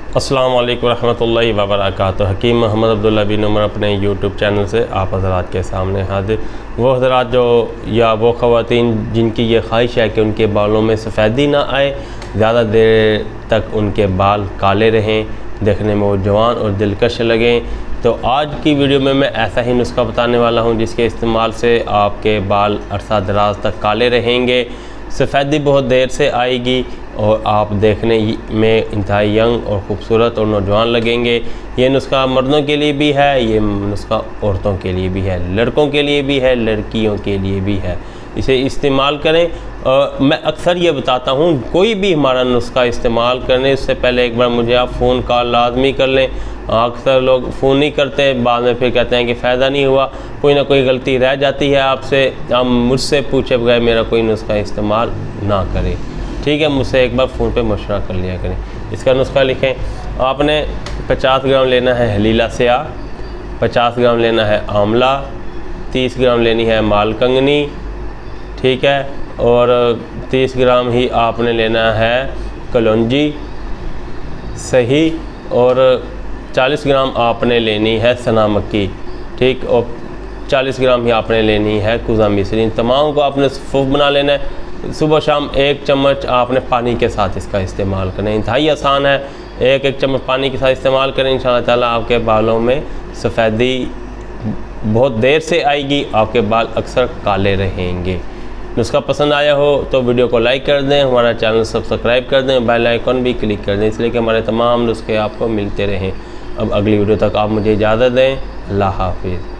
अस्सलाम वालेकुम रहमतुल्लाहि व बरकातुहू। हकीम मोहम्मद अब्दुल्ला बिन उमर अपने यूट्यूब चैनल से आप हज़रात के सामने हाजिर। वो हज़रात जो या वो ख़वातीन जिनकी ये ख्वाहिश है कि उनके बालों में सफ़ेदी ना आए, ज़्यादा देर तक उनके बाल काले रहें, देखने में वो जवान और दिलकश लगें, तो आज की वीडियो में मैं ऐसा ही नुस्खा बताने वाला हूँ जिसके इस्तेमाल से आपके बाल अरसा दराज तक काले रहेंगे, सफ़ेदी बहुत देर से आएगी और आप देखने में इंतहाई यंग और ख़ूबसूरत और नौजवान लगेंगे। ये नुस्खा मर्दों के लिए भी है, ये नुस्खा औरतों के लिए भी है, लड़कों के लिए भी है, लड़कियों के लिए भी है। इसे इस्तेमाल करें। मैं अक्सर ये बताता हूँ, कोई भी हमारा नुस्खा इस्तेमाल करने से पहले एक बार मुझे आप फ़ोन कॉल लाजमी कर लें। अक्सर लोग फ़ोन नहीं करते, बाद में फिर कहते हैं कि फ़ायदा नहीं हुआ, कोई ना कोई गलती रह जाती है आपसे। आप मुझसे पूछे बगैर मेरा कोई नुस्खा इस्तेमाल ना करें, ठीक है। मुझसे एक बार फ़ोन पे मशवरा कर लिया करें। इसका नुस्खा लिखें। आपने 50 ग्राम लेना है हलीला स्याह, 50 ग्राम लेना है आंवला, 30 ग्राम लेनी है मालकंगनी, ठीक है, और 30 ग्राम ही आपने लेना है कलौंजी सही, और 40 ग्राम आपने लेनी है सना मक्की, ठीक, और 40 ग्राम ही आपने लेनी है कुज़ा मिश्री। इन तमाम को आपने सफ़ूफ बना लेना है। सुबह शाम 1 चम्मच आपने पानी के साथ इसका इस्तेमाल करना है। इंतहाई आसान है, 1 चम्मच पानी के साथ इस्तेमाल करें। इंशाअल्लाह ताला आपके बालों में सफ़ेदी बहुत देर से आएगी, आपके बाल अक्सर काले रहेंगे। नुस्खा पसंद आया हो तो वीडियो को लाइक कर दें, हमारा चैनल सब्सक्राइब कर दें, बेल आइकन भी क्लिक कर दें, इसलिए कि हमारे तमाम नुस्खे आपको मिलते रहें। अब अगली वीडियो तक आप मुझे इजाज़त दें। अल्लाह हाफिज़।